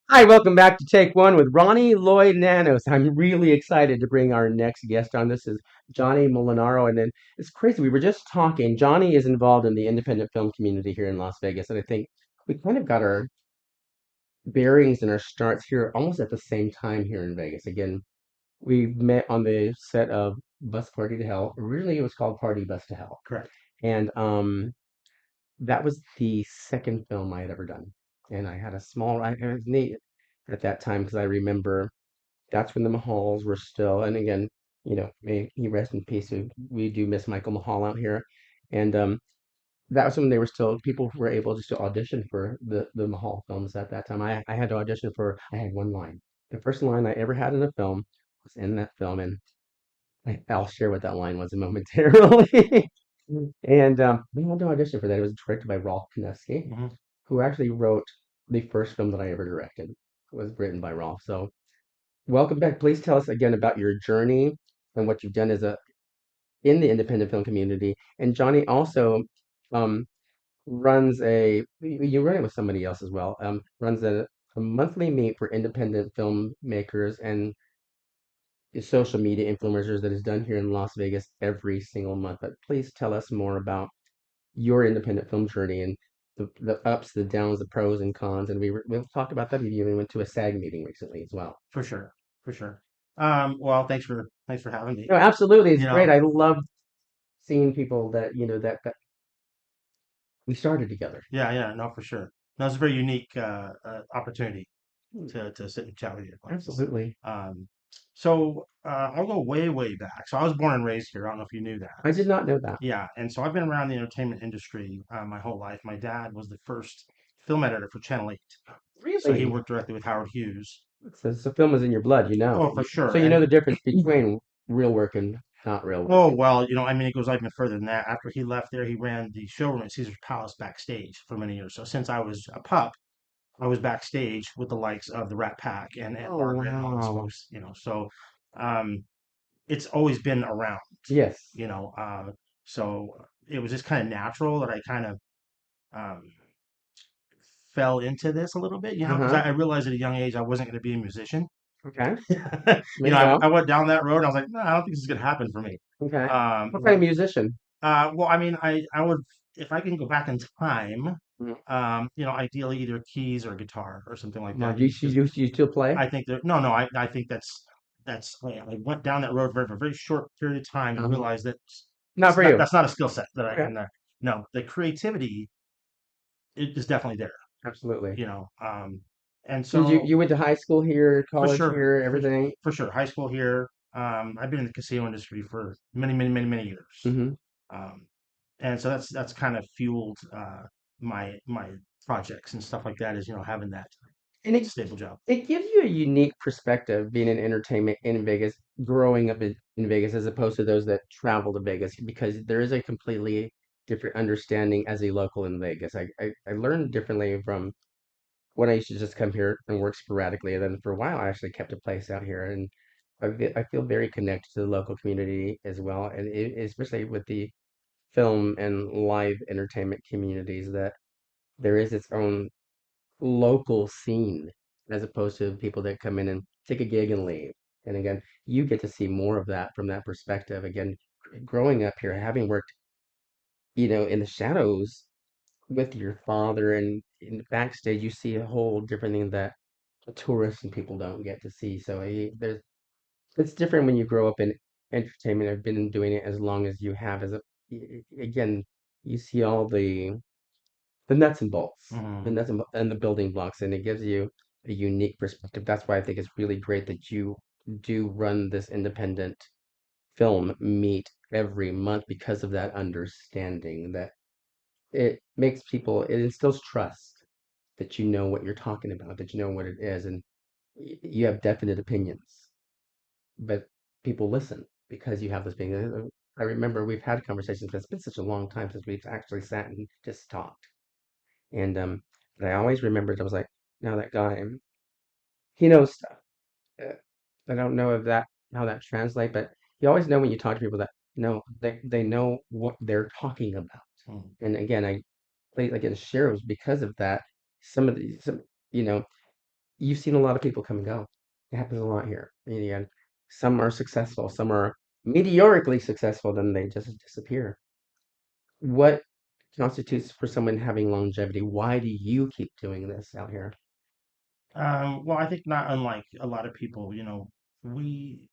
Hi, welcome back to Take One with Ronnie Lloyd Nanos. I'm really excited to bring our next guest on. This is Johnny Molinaro. And then it's crazy. We were just talking. Johnny is involved in the independent film community here in Las Vegas. And I think we kind of got our bearings and our starts here almost at the same time here in Vegas. Again, we met on the set of Bus Party to Hell. Originally, it was called Party Bus to Hell. Correct. And that was the second film I had ever done. And I had a small, it was neat at that time because I remember that's when the Mahals were still, and again, may he rest in peace. We do miss Michael Mahal out here, and that was when they were still people were able just to audition for the Mahal films at that time. I had to audition for. I had one line. The first line I ever had in a film was in that film, and I'll share what that line was momentarily. And we had to audition for that. It was directed by Rolf Konevsky, hmm who actually wrote the first film that I ever directed. It was written by Rolf. So welcome back. Please tell us again about your journey and what you've done as a in the independent film community. And Johnny also um, runs you run it with somebody else as well. Runs a monthly meet for independent filmmakers and social media influencers that is done here in Las Vegas every single month. But please tell us more about your independent film journey and the ups, the downs, the pros and cons. And we'll talk about that. We even went to a SAG meeting recently as well. For sure. For sure. Well, thanks for having me. No, absolutely. It's You great. know, I love seeing people that, that we started together. yeah, yeah, no, for sure. No, it's a very unique opportunity Hmm, to sit and chat with you about this. absolutely. Um, I'll go way, way back. So I was born and raised here. I don't know if you knew that. I did not know that. Yeah, and so I've been around the entertainment industry my whole life. My dad was the first film editor for Channel 8. So he Really? worked directly with Howard Hughes. So film is in your blood, you know. Oh, for So sure. you know And the difference between real work and not real work. Oh, well, I mean, it goes even further than that. After he left there, he ran the showroom at Caesar's Palace backstage for many years. So since I was a pup, I was backstage with the likes of the Rat Pack and Oh, Margaret and all those wow. folks. So um, it's always been around, Yes. you know. So it was just kind of natural that I kind of um, fell into this a little bit, because Uh-huh. I realized at a young age I wasn't going to be a musician. Okay. You Me know, as I well. went down that road and I was like, no, I don't think this is going to happen for me. Okay. Um, What kind of musician? Well, I mean, I would if I can go back in time, Mhm. ideally either keys or guitar or something like Now, that. do you still play? I think that no, I think that's I went down that road for a very short period of time and Uh-huh. realized that Not for you. that's not a skill set that I Okay. can. No, the creativity is definitely there. Absolutely. You know, um, and So you so you went to high school here, for college sure, here, everything? for sure, high school here. I've been in the casino industry for many, many, many, many years. Hmm. Um, and so that's kind of fueled my projects and stuff like that is having that And stable job. it gives you a unique perspective being in entertainment in Vegas, growing up in Vegas, as opposed to those that travel to Vegas, because there is a completely different understanding as a local in Vegas. I learned differently from when I used to just come here and work sporadically. And then for a while, I actually kept a place out here. And I feel very connected to the local community as well. And especially with the film and live entertainment communities, that there is its own local scene as opposed to people that come in and take a gig and leave. And again, you get to see more of that from that perspective. Again, growing up here, having worked, in the shadows with your father and in the backstage, you see a whole different thing that tourists and people don't get to see. So it's different when you grow up in entertainment. I've been doing it as long as you have. Again, you see all the nuts and bolts, the hmm nuts and the building blocks, and it gives you a unique perspective. That's why I think it's really great that you do run this independent film meet every month because of that understanding that it makes people, it instills trust that you know what you're talking about, that you know what it is, and you have definite opinions, but people listen because you have this being. I remember we've had conversations, but it's been such a long time since we've actually sat and just talked. And but I always remembered I was like, now that guy, he knows stuff. Uh, I don't know if that how that translates, but you always know when you talk to people that know they know what they're talking about. And again, I played against Sheroes because of that. Some of the some you know you've seen a lot of people come and go. It happens a lot here. And some are successful, some are meteorically successful, then they just disappear. What constitutes for someone having longevity? Why do you keep doing this out here? Well, I think not unlike a lot of people, we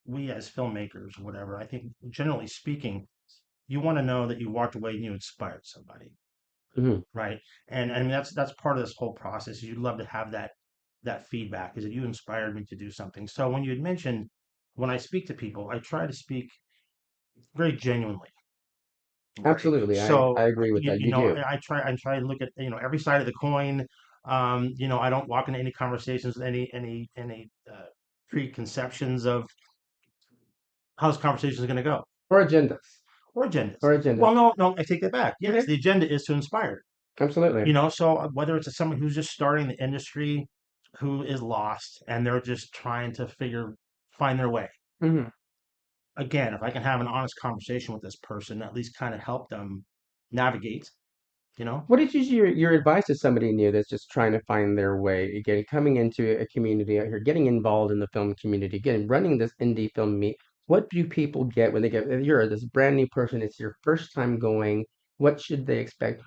we as filmmakers, whatever, I think generally speaking, you want to know that you walked away and you inspired somebody, Hmm. right? And I mean that's part of this whole process. You'd love to have that feedback is that you inspired me to do something. So when you had mentioned when I speak to people, I try to speak very genuinely, right? Absolutely, I So agree with that. You do. I try and look at every side of the coin. I don't walk into any conversations with any preconceptions of how this conversation is going to go Or agendas. or agendas. Or agendas. Well, no, no, I take that back. Yes, Okay, the agenda is to inspire. absolutely. So whether it's someone who's just starting the industry, who is lost and they're just trying to find their way. Hmm. Again, if I can have an honest conversation with this person, at least kind of help them navigate, you know. What is your advice to somebody new that's just trying to find their way, again, coming into a community out here, getting involved in the film community, getting running this indie film meet? What do people get when they get, if you're this brand new person, it's your first time going, what should they expect?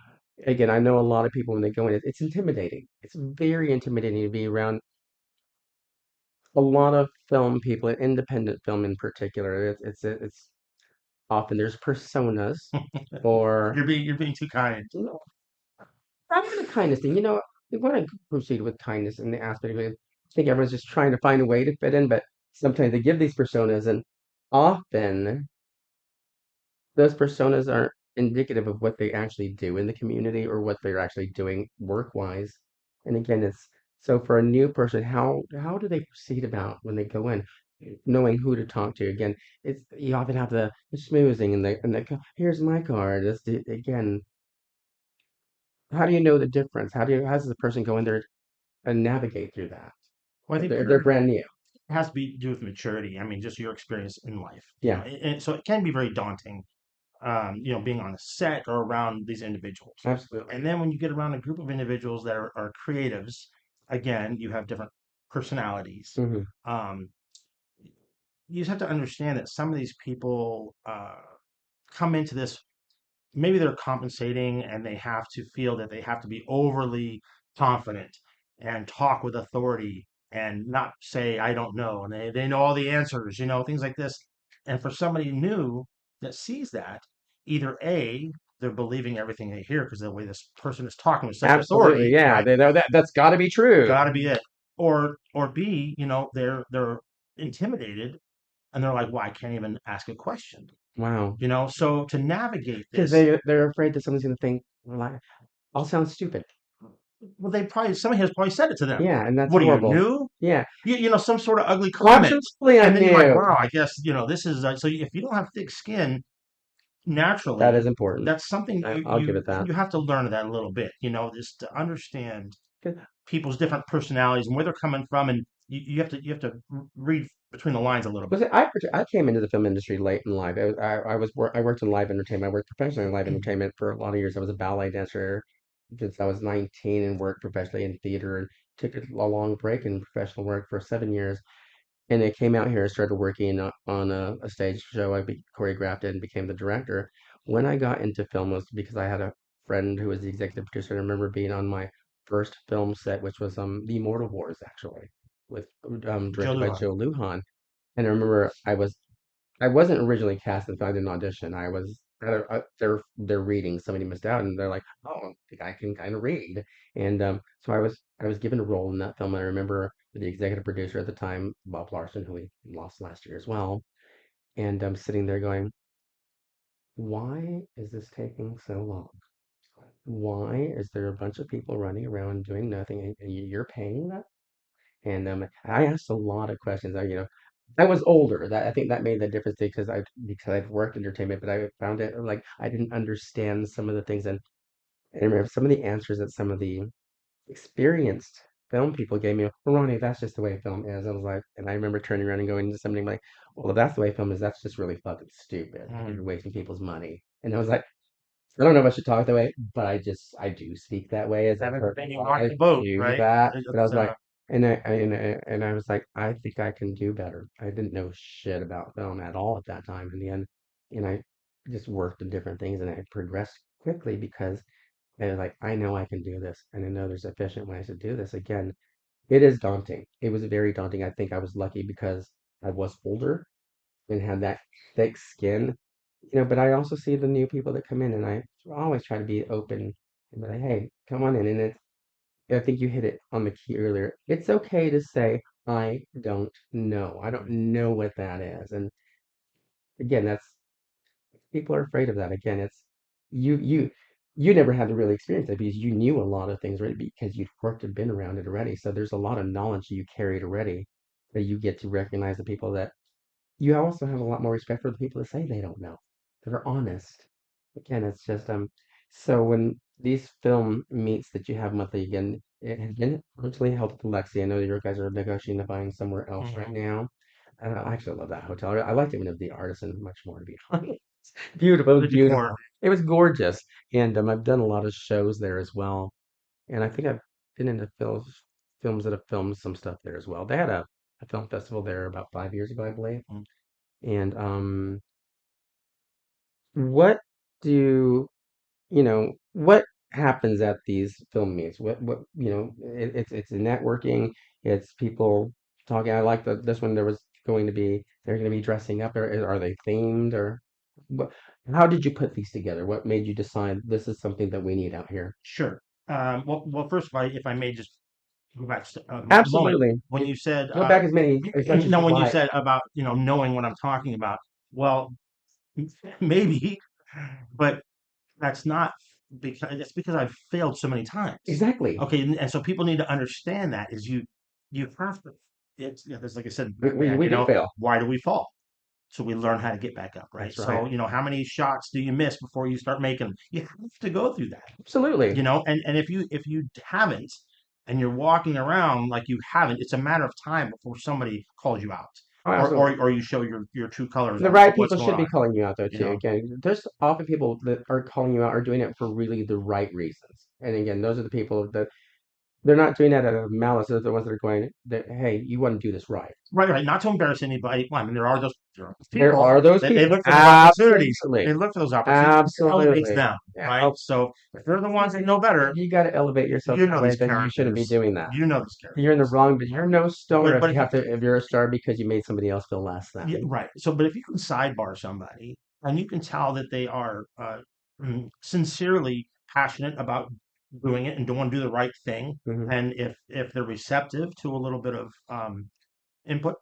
Again, I know a lot of people when they go in, it's intimidating. It's very intimidating to be around a lot of film people, independent film in particular. It's often there's personas or You're being too kind. not even a kindness thing. We want to proceed with kindness in the aspect of it. I think everyone's just trying to find a way to fit in, but sometimes they give these personas, and often those personas aren't indicative of what they actually do in the community or what they're actually doing work-wise. And again, it's so for a new person, how do they proceed about when they go in, knowing who to talk to? Again, it's you often have the schmoozing and the here's my card. Again, how do you know the difference? How does the person go in there and navigate through that Well, I if think they're part of it brand new? has to be do with maturity. I mean, just your experience in life, Yeah, and so it can be very daunting, being on a set or around these individuals. absolutely. And then when you get around a group of individuals that are creatives, again, you have different personalities. Hmm. Um, you just have to understand that some of these people come into this, maybe they're compensating and they have to feel that they have to be overly confident and talk with authority and not say I don't know and they know all the answers, things like this. And for somebody new that sees that, either A, they're believing everything they hear because the way this person is talking with such Absolutely, authority, yeah. right? They know that's got to be true. Got to be it. Or B, they're intimidated and they're like, well, I can't even ask a question. Wow, So to navigate because this, they're afraid that someone's going to think, well, I'll sound stupid. well, somebody has probably said it to them. Yeah, and that's What are you horrible. new? Yeah, Some sort of ugly comment, absolutely, and I'm then you're like, new. wow, I guess this is so. If you don't have thick skin That is naturally, important. that's something I'll give it that. you have to learn that a little bit. Just to understand 'Cause- people's different personalities and where they're coming from, and you have to read between the lines a little bit. Was it, I came into the film industry late in life. I worked in live entertainment. I worked professionally in live entertainment for a lot of years. I was a ballet dancer since I was 19 and worked professionally in theater and took a long break in professional work for 7 years. And I came out here and started working on a stage show. Choreographed it and became the director. When I got into film was because I had a friend who was the executive producer. I remember being on my first film set, which was The Immortal Wars, actually, with Joe directed by Lujan. Joe Lujan. And I remember I wasn't originally cast in, so I did an audition. I was they're reading. Somebody missed out, and they're like, "Oh, the guy can kind of read." And so I was given a role in that film. And I remember the executive producer at the time, Bob Larson, who we lost last year as well. And I'm sitting there going, "Why is this taking so long? Why is there a bunch of people running around doing nothing, and you're paying them?" And I asked a lot of questions. I was older. That I think that made the difference because I've worked entertainment, but I found it like I didn't understand some of the things, and I remember some of the answers that some of the experienced film people gave me. Well, Ronnie, that's just the way film is. I was like, and I remember turning around and going to somebody like, well, if that's the way film is, that's just really fucking stupid. You're Mm. wasting people's money. And I was like, I don't know if I should talk that way, but I do speak that way as I've heard Then a you lot rock of the boat, do right? that. But I was like, And I was like, I think I can do better. I didn't know shit about film at all at that time in the end, and I just worked in different things, and I progressed quickly because I was like, I know I can do this, and I know there's efficient ways to do this. Again, it is daunting. It was very daunting. I think I was lucky because I was older and had that thick skin, but I also see the new people that come in, and I always try to be open and be like, hey, come on in. And I think you hit it on the key earlier. It's okay to say, I don't know. I don't know what that is. And again, that's people are afraid of that. Again, it's you you you never had to really experience it because you knew a lot of things already because you'd worked and been around it already. So there's a lot of knowledge you carried already that you get to recognize the people that you also have a lot more respect for the people that say they don't know, that are honest. Again, it's just so when these film meets that you have monthly again, it has been virtually held at the Lexi. I know that you guys are negotiating to buying somewhere else right Mhm. now. I actually love that hotel. I liked it when it was the Artisan much more, to be honest. Beautiful, it was The decor. beautiful. It was gorgeous, and I've done a lot of shows there as well. And I think I've been into films that have filmed some stuff there as well. They had a film festival there about 5 years ago, I believe. Mm. And what do what happens at these film meets? It's a networking. It's people talking. I like this one. They're going to be dressing up. Or are they themed or what? How did you put these together? What made you decide this is something that we need out here? Sure. Well, first, if I may just go back a moment, Absolutely. when you said, Go back as much as no, you'd when you like. said about, knowing what I'm talking about, well, maybe, but that's not because it's because I've failed so many times. Exactly. Okay, and so people need to understand that is you have to. It's there's like I said, We, we, Batman. we do fail. Why do we fall? So we learn how to get back up, right? That's right. So how many shots do you miss before you start making them? You have to go through that, Absolutely. and if you haven't, and you're walking around like you haven't, it's a matter of time before somebody calls you out, Oh, or absolutely. or you show your true colors The on right what's people going should be on. calling you out though You too. know, Again, there's often people that are calling you out are doing it for really the right reasons. And again, those are the people that they're not doing that out of malice. They're the ones that are going, hey, you want to do this right. right, right. Not to embarrass anybody. Well, I mean, there are those There people are those that they people. look for those opportunities. Absolutely. They look for those opportunities. It elevates Absolutely. them, Yeah. right? Oh, So if they're the ones that know better, you got to elevate yourself you that know way, these then you shouldn't be characters. doing that. You know these You're in the characters. wrong, but you're no star But if you if you're a star because you made somebody else feel less Yeah, than. right. So, but if you can sidebar somebody and you can tell that they are sincerely passionate about doing it and don't want to do the right thing, Hmm. and if they're receptive to a little bit of input,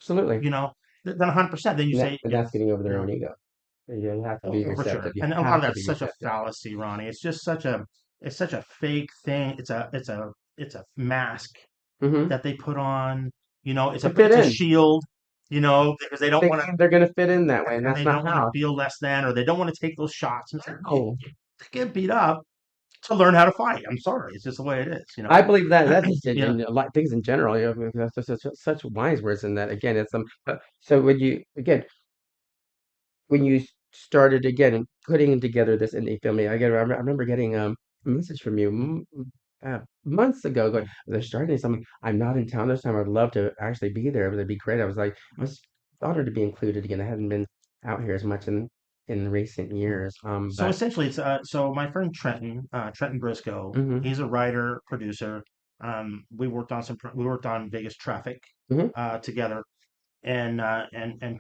Absolutely. then 100%. Then you say, And yeah, that's getting over you their know, own ego. You have to oh, be oh, for receptive. sure. You And a lot have of to be that's such a receptive. fallacy, Ronnie. It's just such a fake thing. It's a mask Hmm. that they put on. It's To a fit it's a in. shield. Because they don't want to Thinking they're going to fit in that way, and and that's they not don't want to how. feel less than, or they don't want to take those shots. And No. they get beat up to learn how to fight. I'm sorry, it's just the way it is. I believe that just Yeah, in a lot things in general, because there's such wise words in that. Again, it's so when you started again and putting together this indie film, I remember getting a message from you months ago going, they're starting something. I'm not in town this time. I'd love to actually be there. It'd be great. I was honored to be included again. I hadn't been out here as much in recent years. so But essentially it's so my friend Trenton Briscoe, hmm. he's a writer producer. We worked on Vegas Traffic Hmm. together, and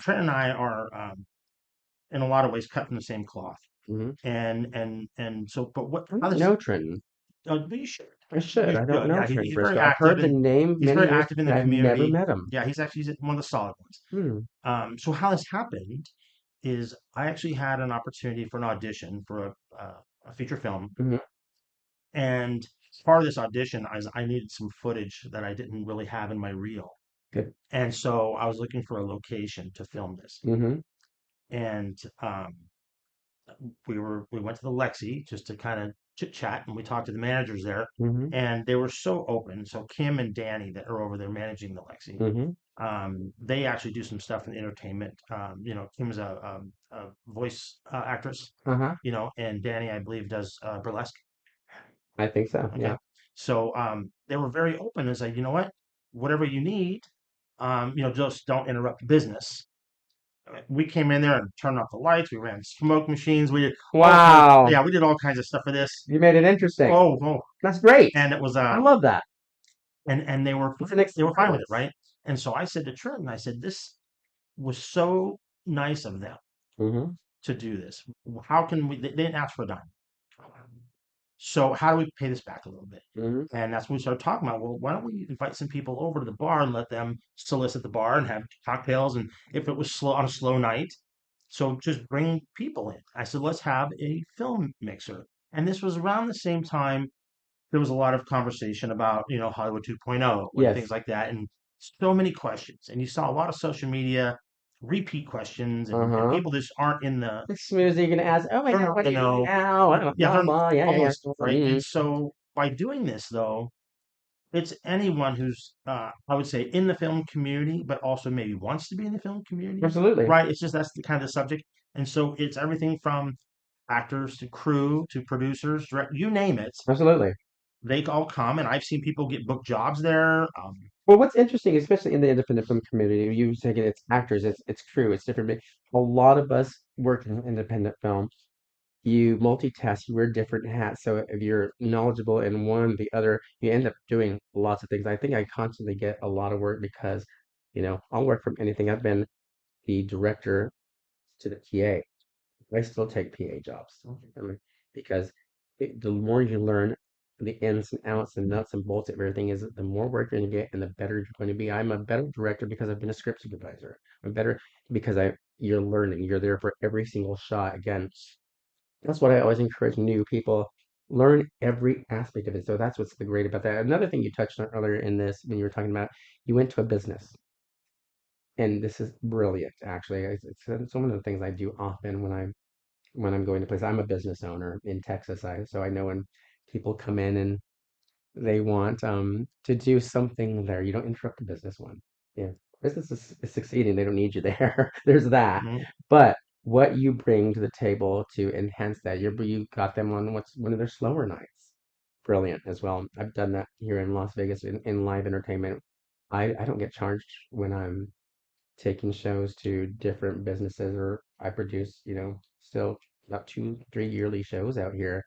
Trent and I are in a lot of ways cut from the same cloth. Hmm. And so, but what I how don't this know Trenton. but you should. I should. I don't know Yeah, Trenton he's very Briscoe. I've active heard the and name he's many very years, active in the but I've never community. met him. Yeah, he's one of the solid ones. Hmm. So how this happened is I actually had an opportunity for an audition for a feature film, Hmm. and part of this audition is I needed some footage that I didn't really have in my reel, Good. and so I was looking for a location to film this, Hmm. and we went to the Lexi just to kind of chit chat, and we talked to the managers there, Hmm. and they were so open. So Kim and Danny that are over there managing the Lexi, Hmm. they actually do some stuff in entertainment. Kim's a voice actress, Uh-huh. and Danny, I believe, does burlesque. I think so. Okay, Yeah. so they were very open and said, you know what? whatever you need, just don't interrupt business. We came in there and turned off the lights. We ran smoke machines. We did all kinds. Wow. Yeah, we did all kinds of stuff for this. You made it interesting. Oh, That's great. and it was I love that. and It's an they were fine with it, experience. right? And so I said to Trent, I said, this was so nice of them Hmm. to do this. How can we? They didn't ask for a dime. So how do we pay this back a little bit? Hmm. And that's when we started talking about, well, why don't we invite some people over to the bar and let them solicit the bar and have cocktails? And if it was slow on a slow night, so just bring people in. I said, let's have a film mixer. And this was around the same time there was a lot of conversation about, Hollywood 2.0 and things Yes. like that. And so many questions. And you saw a lot of social media repeat questions and Uh-huh. people just aren't in the, It's smooth. You can ask, oh my they're God, not, what are you doing now? yeah, they're Yeah, yeah, almost yeah. right. And Mhm. so by doing this, though, it's anyone who's, I would say, in the film community, but also maybe wants to be in the film community, Absolutely. right? It's just that's the kind of subject. And so it's everything from actors to crew to producers, direct, you name it. Absolutely. They all come, and I've seen people get booked jobs there. Well, what's interesting, especially in the independent film community, you take it, it's actors, it's crew, it's different. A lot of us work in independent film. You multitask, you wear different hats. So if you're knowledgeable in one, the other, you end up doing lots of things. I think I constantly get a lot of work because, I'll work from anything. I've been the director to the PA. I still take PA jobs. I mean, because the more you learn the ins and outs and nuts and bolts of everything is, the more work you're going to get and the better you're going to be. I'm a better director because I've been a script supervisor. I'm better because you're learning. You're there for every single shot. Again, that's what I always encourage new people. Learn every aspect of it. So that's what's the great about that. Another thing you touched on earlier in this when you were talking about you went to a business. And this is brilliant, actually. It's one of the things I do often when I'm going to places. I'm a business owner in Texas, so I know when people come in and they want to do something there, you don't interrupt the business one. Yeah, business is succeeding. They don't need you there. There's that. Mhm. But what you bring to the table to enhance that, you got them on what's one of their slower nights. Brilliant as well. I've done that here in Las Vegas in live entertainment. I don't get charged when I'm taking shows to different businesses, or I produce, still about 2, 3 yearly shows out here.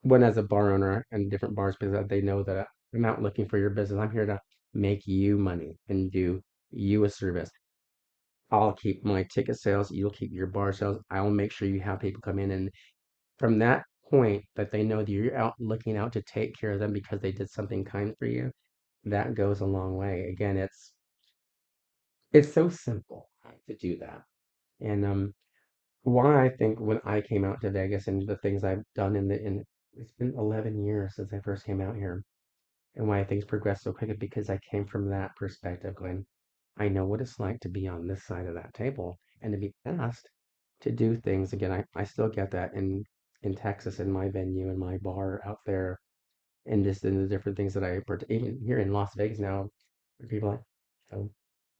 One as a bar owner and different bars because they know that I'm not looking for your business. I'm here to make you money and do you a service. I'll keep my ticket sales. You'll keep your bar sales. I'll make sure you have people come in. And from that point that they know that you're out looking out to take care of them because they did something kind for you, that goes a long way. Again, it's so simple to do that. And why I think when I came out to Vegas and the things I've done in it's been 11 years since I first came out here, and why things progressed so quickly because I came from that perspective, going, I know what it's like to be on this side of that table and to be asked to do things again. I still get that in Texas in my venue and my bar out there and just in the different things that even here in Las Vegas now, where people like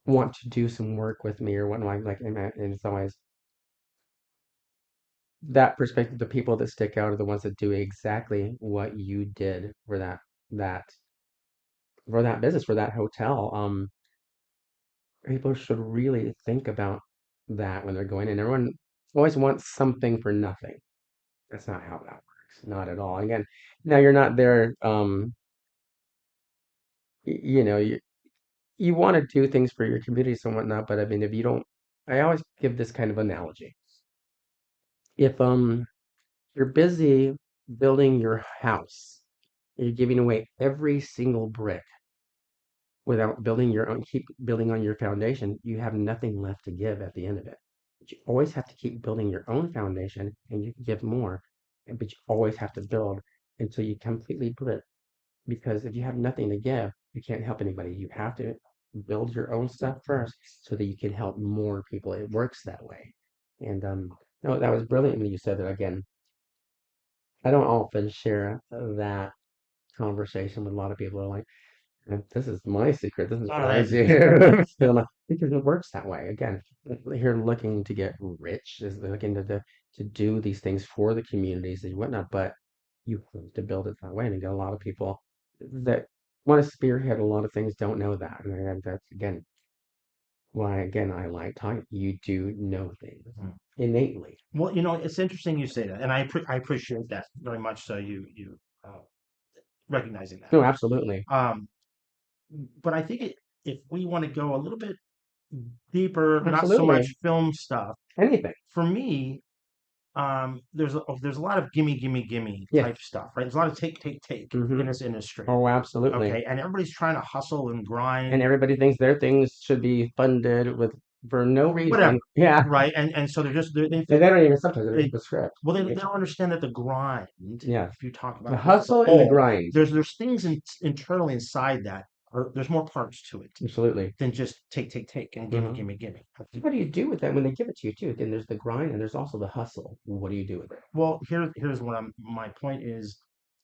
want to do some work with me or whatnot. Like in some ways that perspective, the people that stick out are the ones that do exactly what you did that for that business, for that hotel. People should really think about that when they're going in. Everyone always wants something for nothing. That's not how that works. Not at all. Again, now you're not there. You want to do things for your communities and whatnot, but I mean, if you don't, I always give this kind of analogy. If you're busy building your house, you're giving away every single brick without building your own, keep building on your foundation, you have nothing left to give at the end of it. But you always have to keep building your own foundation and you can give more, but you always have to build until you completely build it. Because if you have nothing to give, you can't help anybody. You have to build your own stuff first so that you can help more people. It works that way. And no, that was brilliant when you said that again. I don't often share that conversation with a lot of people. Are like, this is my secret. This is Oh, what I that's do. Because it works that way. Again, you're looking to get rich, is looking to do these things for the communities and whatnot, but you have to build it that way. And you get a lot of people that want to spearhead a lot of things don't know that. And that's again why again I like talking. You do know things Mm. innately. Well, it's interesting you say that, and I appreciate that very much. So you recognizing that. No, absolutely. Um, but I think if we want to go a little bit deeper, not so much Absolutely. film stuff, Anything. for me, there's a lot of gimme, gimme, gimme Yes. type stuff, right? There's a lot of take, take, take Hmm. in this industry. Oh, absolutely. Okay, and everybody's trying to hustle and grind, And everybody thinks their things should be funded with for no whatever, reason. Yeah. right? And so they're just they And they don't even sometimes they don't they read the script. well they Yeah. don't understand that the grind. Yeah. If you talk about The it just as a hustle and the whole, grind. there's things internally inside that are there's more parts to it Absolutely. than just take, take, take and gimme, Hmm. gimme, gimme. What do you do with that when they give it to you too? Then there's the grind and there's also the hustle. What do you do with it? Well, here's what my point is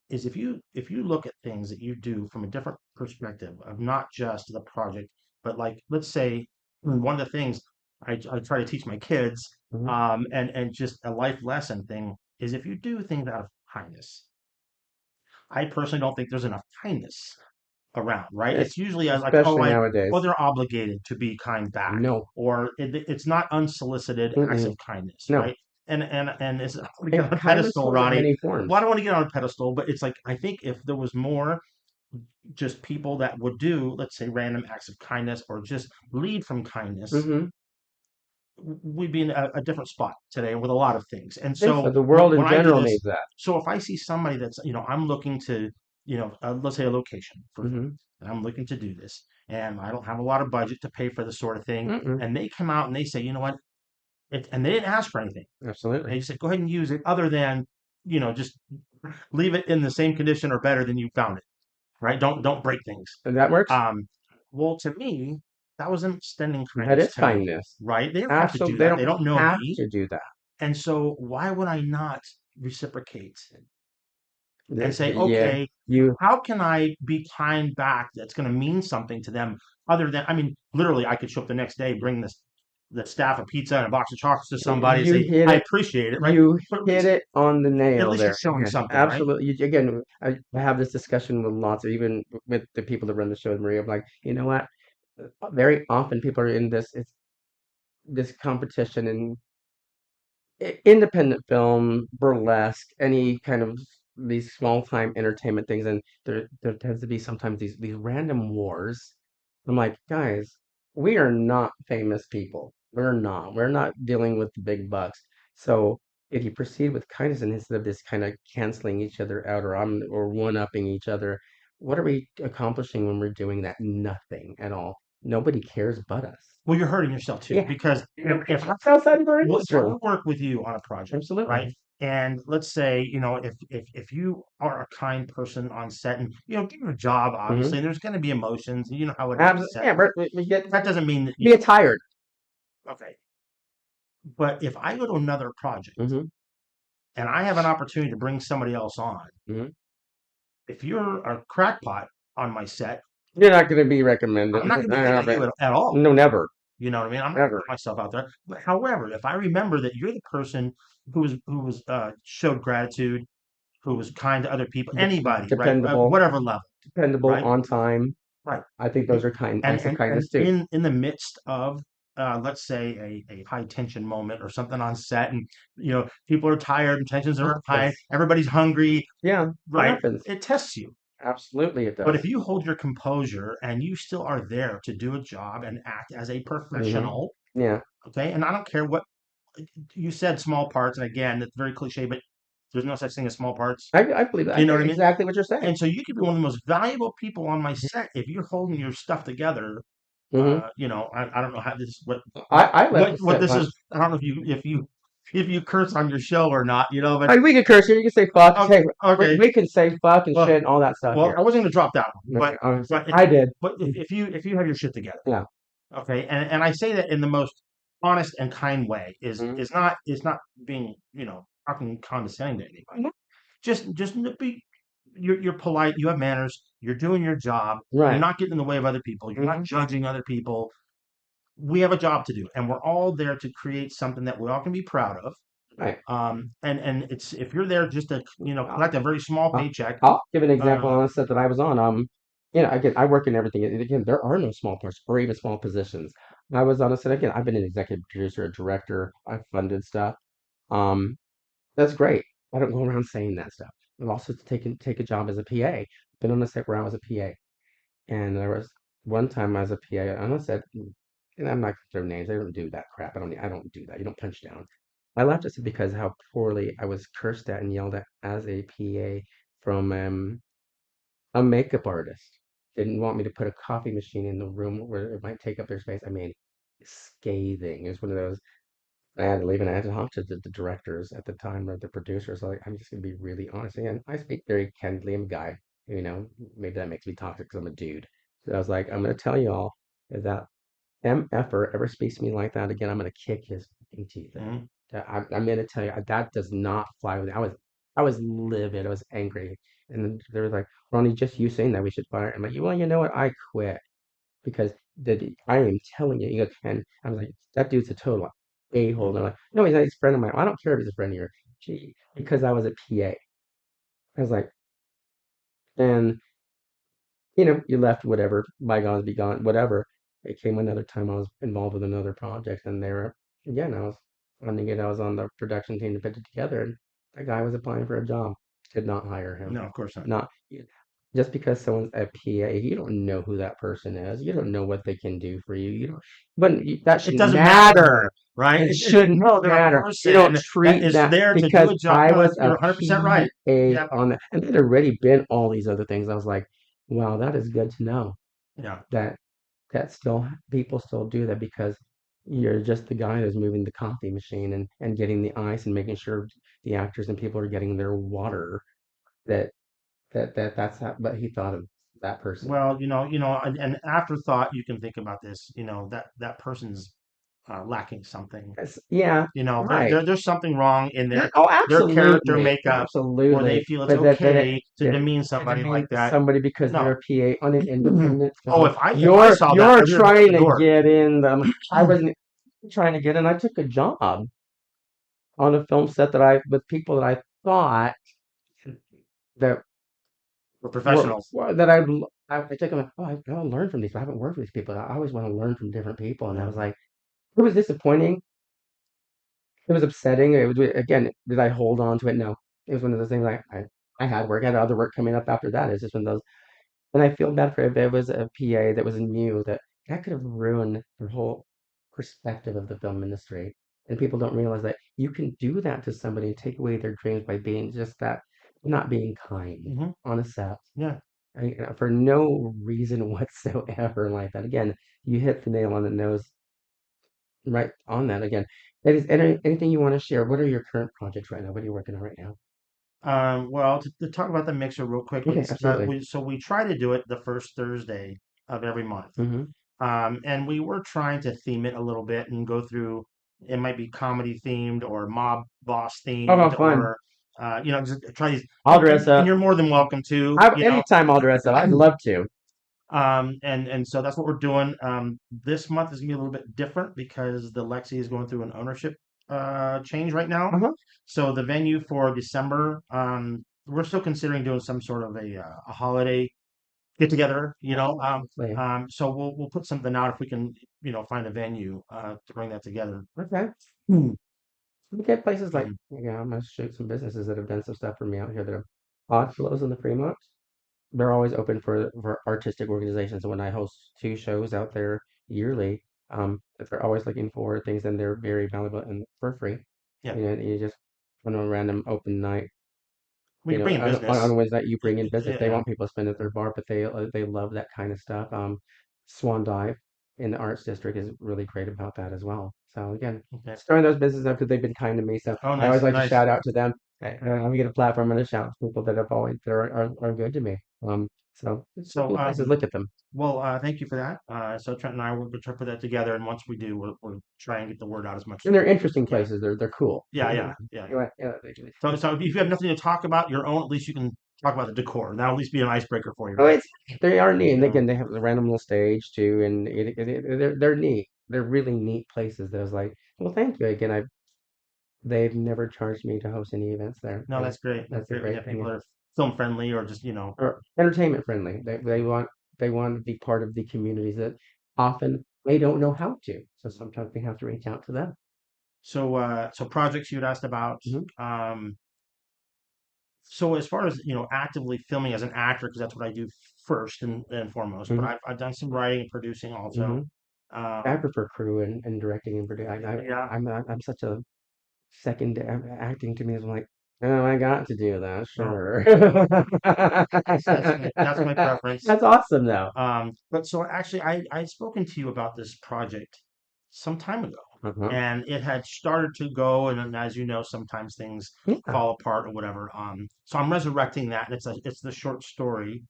if you look at things that you do from a different perspective of not just the project, but like let's say one of the things I try to teach my kids, Hmm. and just a life lesson thing is if you do things out of kindness. I personally don't think there's enough kindness around, right? Es- It's usually like, oh, Especially nowadays. they're obligated to be kind back, No. or it's not unsolicited acts Mm-mm. of kindness, No. right? And it's I want to get And on a kindness pedestal, comes in Ronnie. many Well, I forms. don't want to get on a pedestal, but it's like I think if there was more just people that would do, let's say, random acts of kindness or just lead from kindness, Hmm. we'd be in a different spot today with a lot of things. And I think so. so The world in when I do general this, needs that. so if I see somebody that's, I'm looking to, let's say a location for film, Hmm. and I'm looking to do this, and I don't have a lot of budget to pay for this sort of thing, Mm-mm. and they come out and they say, you know what, and they didn't ask for anything. Absolutely. They just said, go ahead and use it, other than, just leave it in the same condition or better than you found it, right? Don't break things. And that works. Um, well, to me, that was an extending That kindness is to me, kindness. right? They don't have to do Absolutely. They that. They don't don't know have me. to do that. And so why would I not reciprocate and say, Yeah. okay, You how can I be kind back that's going to mean something to them other than, I mean, literally, I could show up the next day, bring the staff a pizza and a box of chocolates to somebody and you say, hit I it. appreciate it, right? You But hit it on the at nail least there. it's showing Again, something, right? absolutely. Again, I have this discussion with lots of even with the people that run the show with Maria. I'm like, you know what? Very often people are in this competition and independent film, burlesque, any kind of these small time entertainment things, and there tends to be sometimes these random wars. I'm like, guys, we are not famous people. We're not. We're not dealing with the big bucks. So if you proceed with kindness and instead of this kind of canceling each other out or one upping each other, what are we accomplishing when we're doing that? Nothing at all. Nobody cares but us. Well, you're hurting yourself too, Yeah. because if That's outside of our well, if industry. I work with you on a project, right? Absolutely. And let's say, if you are a kind person on set and, do your job, Hmm. obviously, and there's going to be emotions, and you know how it is on Absolutely. set. Yeah, we get That doesn't mean that we get tired. okay. But if I go to another project Hmm. and I have an opportunity to bring somebody else on, Hmm. if you're a crackpot on my set, You're not going to be recommended. I'm not going to be thinking of you at all. No, never, You know what I mean? I'm not going to never. put myself out there. But however, if I remember that you're the person who was showed gratitude, who was kind to other people, anybody, right? Dependable, Whatever level, dependable, right? on time. Right. I think those are kind And acts of and kindness too. in the midst of let's say a high tension moment or something on set, and people are tired and tensions are high, Happens. everybody's hungry, Yeah, it right? happens. It tests you. Absolutely, it But does. if you hold your composure and you still are there to do a job and act as a Hmm. professional, Yeah, okay? And I don't care what you said, small parts, and again, it's very cliche, but there's no such thing as small parts. I believe that. I You know get what I mean? exactly what you're saying. And so you could be one of the most valuable people on my set if you're holding your stuff together. Hmm. I don't know how this I left the what set this once. is. I don't know if you curse on your show or not. But I mean, we can curse here. You can say fuck. okay, Hey, okay. we can say fuck and Well, shit and all that stuff well, here. I wasn't going to drop that one, Okay, but I did. if you have your shit together, Yeah. okay, and I say that in the most honest and kind way Mhm. is not being talking condescending to anybody. Just be you're polite, you have manners, you're doing your job, you're Right. not getting in the way of other people, you're not Hmm. judging other people. We have a job to do, and we're all there to create something that we all can be proud of. Right. And it's if you're there just to I'll, collect a very small I'll paycheck. I'll give an example Uh, on a set that I was on. again, I work in everything. And again, there are no small parts or even small positions. I was on a set again. I've been an executive producer, a director. I've funded stuff. Um, that's great. I don't go around saying that stuff. I've also taken take a job as a PA. Been on a set where I was a PA, and there was one time I was a PA on a set, and I'm not gonna throw names. I don't do that crap. I don't do that. You don't punch down. I left it because how poorly I was cursed at and yelled at as a PA from a makeup artist. Didn't want me to put a coffee machine in the room where it might take up their space. I mean, scathing. It was one of those. I had to leave and I had to talk to the directors at the time or the producers. Like, I'm just gonna be really honest. And I speak very candidly. I'm a guy. Maybe that makes me toxic because I'm a dude. So I was like, I'm gonna tell you all is that MFer ever speaks to me like that again, I'm gonna kick his fucking teeth in. Mhm. I'm gonna tell you that does not fly with me. I was livid. I was angry, and then they were like, Ronnie, just you saying that we should fire. I'm like, well, you know what? I quit because I am telling you. You go, and I was like, that dude's a total a-hole. And they're like, no, he's not. He's a friend of mine. I don't care if he's a friend of yours. Gee, because I was a PA. I was like, and you left whatever, bygones be gone, whatever. It came another time I was involved with another project, and again, I was funding it. I was on the production team to put it together, and that guy was applying for a job. Did not hire him. No, of course not. Not just because someone's a PA, you don't know who that person is. You don't know what they can do for you. You don't, but that It shouldn't doesn't matter, matter. right? It shouldn't No, they're a matter. You don't person that treat is that there to do because a job. I No, was you're a 100% right. PA Yeah, on that, and there'd already been all these other things. I was like, wow, that is good to know yeah. that still people still do that because you're just the guy who's moving the coffee machine and getting the ice and making sure the actors and people are getting their water. That that's how, but he thought of that person. Well, an afterthought you can think about this. That person's lacking something. Yeah, right. There's something wrong in Oh, their character absolutely, makeup where they absolutely. feel it's But that okay to that demean to somebody like demean that. somebody because they're No. a PA on an independent Oh, film. if I You're saw that, you're I'd be at trying the to door. get in them. I wasn't trying to get in. I took a job on a film set that I with people that I thought that We're professionals. that I took them. Oh, I gotta learn from these. I haven't worked with these people. I always want to learn from different people, and I Yeah. was like, it was disappointing. It was upsetting. It was again. Did I hold on to it? No. It was one of those things. I had work. I had other work coming up after that. It's just one of those. And I feel bad for if it was a PA that was new that could have ruined their whole perspective of the film industry. And people don't realize that you can do that to somebody and take away their dreams by being just that, not being kind Hmm. on a set. Yeah. For no reason whatsoever like that. Again, you hit the nail on the nose right on that again. Anything you want to share? What are your current projects right now? What are you working on right now? Well, to talk about the mixer real quick, Okay, absolutely. we try to do it the first Thursday of every month. Mm-hmm. And we were trying to theme it a little bit and go through. It might be comedy themed or mob boss Oh, how themed fun. or just try these. I'll dress And up. you're more than welcome to. Anytime I'll dress up. I'd love to. And so that's what we're doing. This month is gonna be a little bit different because the Lexi is going through an ownership change right now. Uh-huh. So the venue for December, we're still considering doing some sort of a holiday get together. Absolutely. So we'll put something out if we can, find a venue to bring that together. Okay. Hmm. We get places like, Um, I'm gonna shoot some businesses that have done some stuff for me out here that are odd flows in the Fremont. They're always open for artistic organizations. And when I host two shows out there yearly, if they're always looking for things and they're very valuable and for free. yeah, You just on a random open night, we can bring in on business. a Wednesday you bring in business. They Yeah. want people to spend at their bar, but they love that kind of stuff. Swan Dive in the Arts District is really great about that as well. So again, Okay. starting those businesses up because they've been kind to me. So Oh, I always nice, like to nice. shout out to them. Let me get a platform and a shout out to people that have always that are good to me. So it's So, cool places. Look at them. well, thank you for that. So Trent and I will try to put that together, and once we do, we'll try and get the word out as much as And they're we interesting can. places. They're cool. Yeah, yeah, yeah. Anyway, yeah, So if you have nothing to talk about your own, at least you can talk about the decor. That'll at least be an icebreaker for you, oh, right? they are neat, and Yeah. again, they have the random little stage too, and they're neat. They're really neat places. That I was like, well, thank you again. They've never charged me to host any events there, No, and that's great. That's that's a great when you great have people thing. that are film friendly or just, Or entertainment friendly. They yeah. want they want to be part of the communities that often they don't know how to. So sometimes they have to reach out to them. So, so projects you'd asked about. Hmm. So as far as actively filming as an actor, because that's what I do first and foremost. But Hmm. I've done some writing and producing also. Hmm. I Um, prefer crew and directing and producing. yeah, I'm such a second acting to me is like, oh, I got to do that, no, sure. that's my preference. That's awesome, though. But so actually, I'd spoken to you about this project some time ago, Uh-huh. and it had started to go, and then, as you know, sometimes things Yeah. fall apart or whatever. So I'm resurrecting that, and it's the short story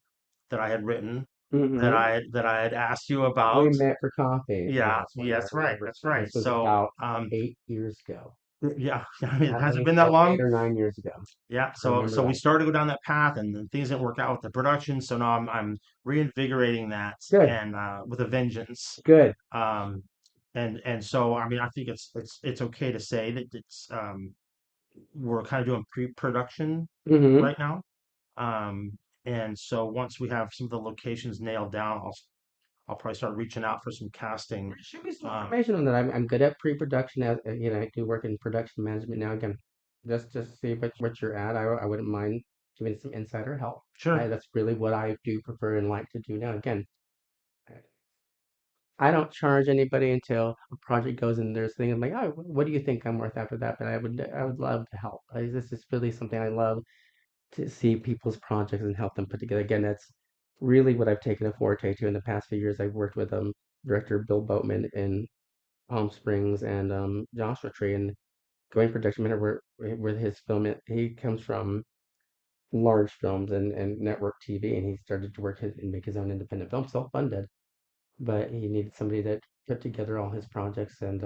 that I had written Hmm. that I had asked you about. We met for coffee. Yeah, Yes, yeah, I that's right, remember. that's right. This was So, about 8 years ago. yeah, I mean, it I hasn't think been that so, eight long. or 9 years ago. Yeah, I remember so we that. started to go down that path, and then things didn't work out with the production. So now I'm reinvigorating that Good, and with a vengeance. good. Um, and so I mean, I think it's okay to say that it's we're kind of doing pre-production Hmm. right now. Um, and so once we have some of the locations nailed down, I'll probably start reaching out for some casting. Should be some Um, information on that. I'm good at pre-production. I do work in production management now. Again, just see what you're at. I wouldn't mind giving some insider help. sure, That's really what I do prefer and like to do now. Again, I don't charge anybody until a project goes in there's thing. I'm like, oh, what do you think I'm worth after that? But I would love to help. This is really something I love to see people's projects and help them put together. Again, that's really what I've taken a forte to in the past few years. I've worked with director Bill Boatman in Palm Springs and Joshua Tree and going production manager where his film he comes from large films and network TV and he started to work and make his own independent film, self-funded, but he needed somebody that put together all his projects and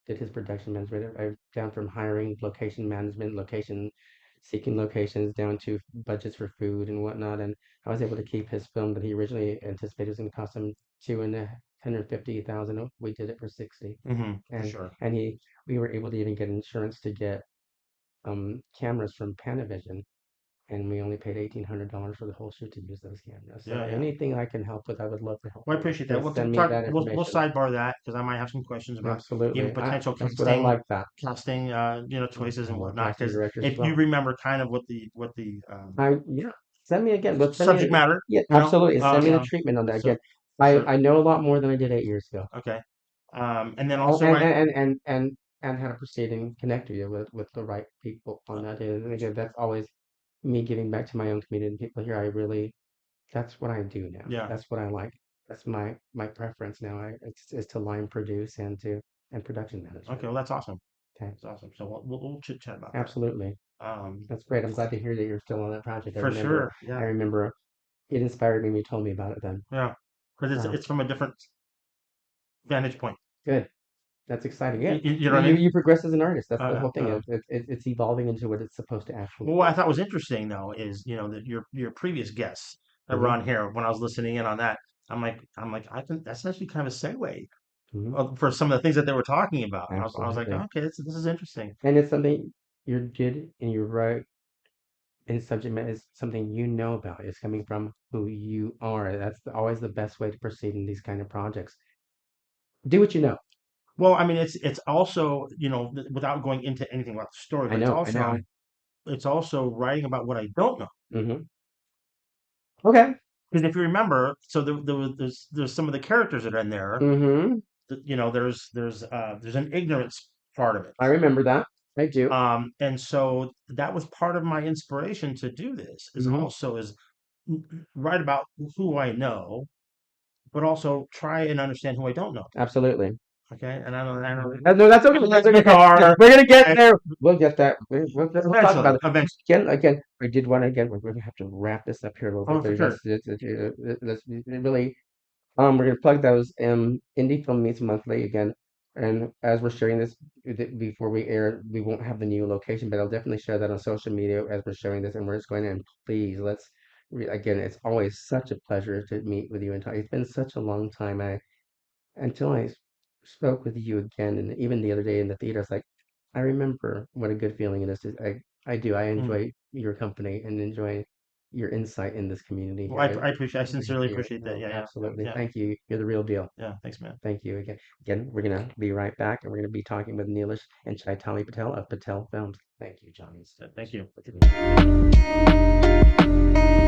did his production management. I down from hiring, location management, location seeking locations down to budgets for food and whatnot. And I was able to keep his film that he originally anticipated was going to cost him 250,000. We did it for 60, for and sure. and he we were able to even get insurance to get cameras from Panavision and we only paid $1,800 for the whole shoot to use those cameras. So Yeah, yeah. anything I can help with, I would love to help Well, I you with. appreciate that. Just send me that We'll information. sidebar that because I might have some questions about even Absolutely. potential That's what I like that. choices I and love whatnot. casting Because directors as if you well. remember kind of what the Yeah. Send me again. Let's send subject me. matter, Yeah, absolutely. Send me the yeah. treatment on that So again. I sure, I know a lot more than I did 8 years ago. okay. And then Oh, also I and how to proceed and connect you with the right people on that. And again, that's always me giving back to my own community and people here. That's what I do now. yeah. That's what I like. That's my preference now. It's to line produce and production Okay, management. well that's awesome. Okay, That's awesome. So we'll chit chat about that. absolutely. Um, That's great. I'm glad to hear that you're still on that project. for sure. I Yeah, remember it inspired me when you told me about it then. yeah. Because Wow, it's from a different vantage point. good. That's exciting. Yeah, You know what I you mean? you progress as an artist. That's the Uh, whole thing. uh, It's evolving into what it's supposed to actually Well, what I be. thought was interesting though is, that your previous guests that were Hmm. on here when I was listening in on that, I'm like, I think that's actually kind of a segue Hmm. for some of the things that they were talking about. I was like, Absolutely. okay, this is interesting. And it's something you're good and you're right. And subject matter is something you know about. It's coming from who you are. That's always the best way to proceed in these kind of projects. Do what you know. Well, I mean, it's also, without going into anything about the story, I but know. I know. it's also writing about what I don't know. Hmm. Okay. Because if you remember, so there's some of the characters that are in there. Hmm. There's an ignorance part of it. I remember that. I do. And so that was part of my inspiration to do this is Hmm. also is write about who I know, but also try and understand who I don't know. Absolutely. Okay. And I don't No, that's okay. That's okay. car We're gonna get there. We'll get that. We'll talk about eventually, it eventually. again. I did want to again. We're gonna have to wrap this up here a little bit. Oh, So for sure. let's really. We're gonna plug those indie film meets monthly again. And as we're sharing this before we air, we won't have the new location, but I'll definitely share that on social media as we're sharing this. And we're just going in. Please, again. It's always such a pleasure to meet with you and talk. It's been such a long time. Until spoke with you again, and even the other day in the theater, I was like, I remember what a good feeling it is. I do. I Mm. enjoy your company and enjoy. your insight in this community Well, here. I appreciate, I sincerely Appreciate it. appreciate that. No, Yeah, yeah, yeah, absolutely. yeah, Thank you. You're the real deal. yeah. Thanks, man. Thank you again. Again, we're gonna be right back, and we're gonna be talking with Neelish and Chaitali Patel of Patel Films. Thank you, Johnny, so Thank much you. for giving me